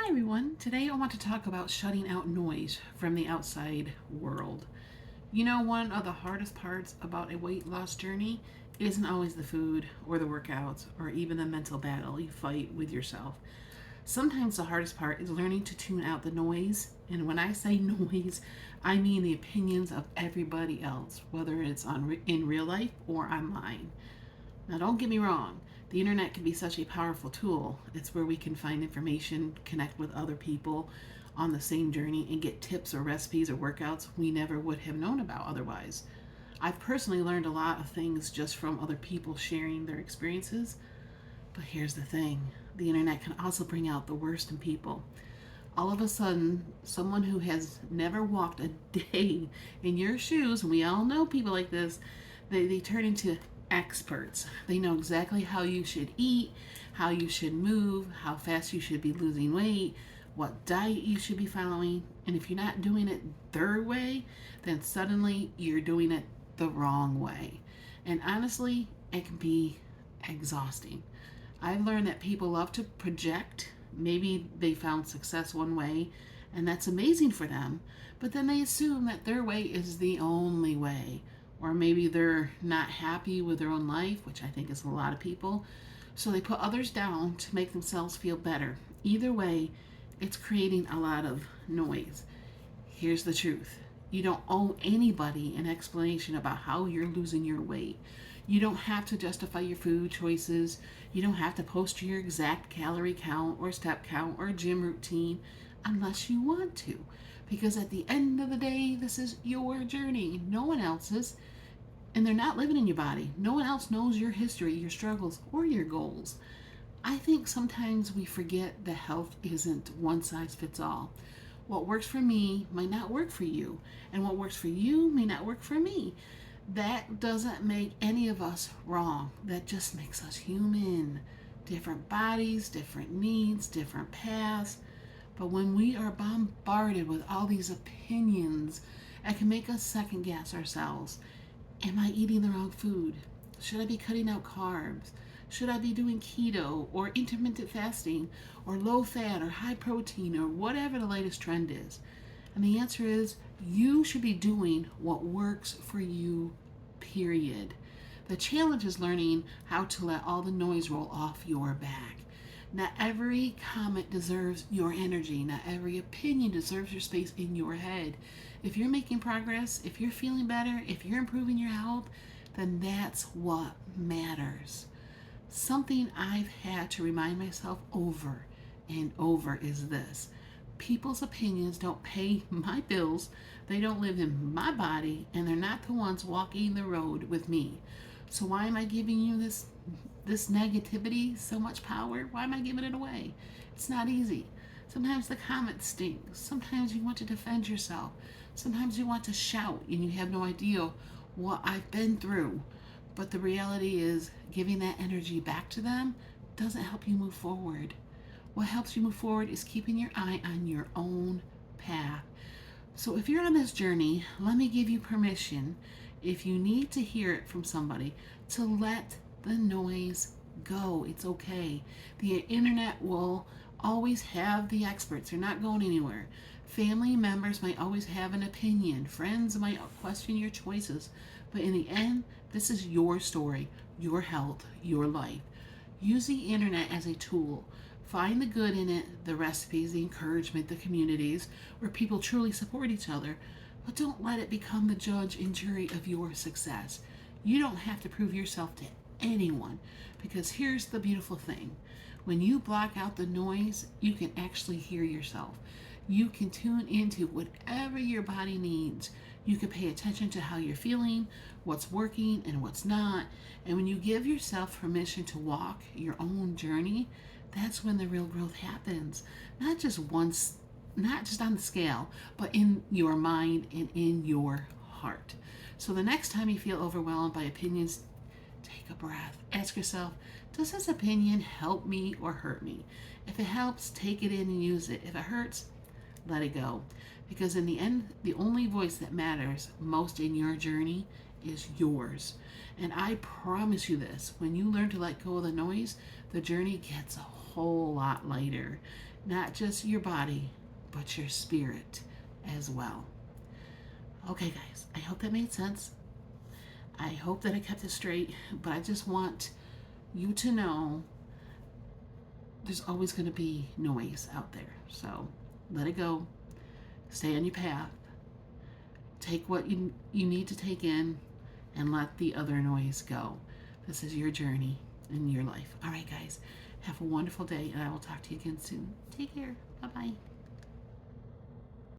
Hi everyone. Today I want to talk about shutting out noise from the outside world. One of the hardest parts about a weight loss journey isn't always the food or the workouts or even the mental battle you fight with yourself. Sometimes the hardest part is learning to tune out the noise. And when I say noise, I mean the opinions of everybody else, whether it's in real life or online. Now, don't get me wrong, the internet can be such a powerful tool. It's where we can find information, connect with other people on the same journey, and get tips or recipes or workouts we never would have known about otherwise. I've personally learned a lot of things just from other people sharing their experiences. But here's the thing, the internet can also bring out the worst in people. All of a sudden, someone who has never walked a day in your shoes, and we all know people like this, they turn into experts. They know exactly how you should eat, how you should move, how fast you should be losing weight, what diet you should be following. And if you're not doing it their way, then suddenly you're doing it the wrong way. And honestly, it can be exhausting. I've learned that people love to project. Maybe they found success one way, and that's amazing for them, but then they assume that their way is the only way. Or maybe they're not happy with their own life, which I think is a lot of people. So they put others down to make themselves feel better. Either way, it's creating a lot of noise. Here's the truth, you don't owe anybody an explanation about how you're losing your weight. You don't have to justify your food choices. You don't have to post your exact calorie count or step count or gym routine unless you want to. Because at the end of the day, this is your journey, no one else's. And they're not living in your body. No one else knows your history, your struggles, or your goals. I think sometimes we forget that health isn't one size fits all. What works for me might not work for you, and what works for you may not work for me. That doesn't make any of us wrong. That just makes us human. Different bodies, different needs, different paths. But when we are bombarded with all these opinions, it can make us second guess ourselves. Am I eating the wrong food? Should I be cutting out carbs? Should I be doing keto or intermittent fasting or low fat or high protein or whatever the latest trend is? And the answer is you should be doing what works for you, period. The challenge is learning how to let all the noise roll off your back. Not every comment deserves your energy. Not every opinion deserves your space in your head. If you're making progress, if you're feeling better, if you're improving your health, then that's what matters. Something I've had to remind myself over and over is this: people's opinions don't pay my bills, they don't live in my body, and they're not the ones walking the road with me. So why am I giving you this negativity so much power? Why am I giving it away? It's not easy. Sometimes the comments sting. Sometimes you want to defend yourself. Sometimes you want to shout and you have no idea what I've been through. But the reality is, giving that energy back to them doesn't help you move forward. What helps you move forward is keeping your eye on your own path. So if you're on this journey, let me give you permission, if you need to hear it from somebody, to let the noise go. It's okay. The internet will always have the experts. They're not going anywhere. Family members might always have an opinion. Friends might question your choices. But in the end, this is your story, your health, your life. Use the internet as a tool. Find the good in it, the recipes, the encouragement, the communities where people truly support each other. But don't let it become the judge and jury of your success. You don't have to prove yourself to anyone, because here's the beautiful thing: when you block out the noise, you can actually hear yourself. You can tune into whatever your body needs. You can pay attention to how you're feeling, what's working and what's not. And when you give yourself permission to walk your own journey, that's when the real growth happens. Not just once, not just on the scale, but in your mind and in your heart. So the next time you feel overwhelmed by opinions, take a breath. Ask yourself, does this opinion help me or hurt me? If it helps, take it in and use it. If it hurts, let it go. Because in the end, the only voice that matters most in your journey is yours. And I promise you this: when you learn to let go of the noise, the journey gets a whole lot lighter. Not just your body, but your spirit as well. Okay, guys, I hope that made sense. I hope that I kept it straight, but I just want you to know there's always going to be noise out there. So let it go. Stay on your path. Take what you need to take in and let the other noise go. This is your journey in your life. All right, guys, have a wonderful day, and I will talk to you again soon. Take care. Bye-bye.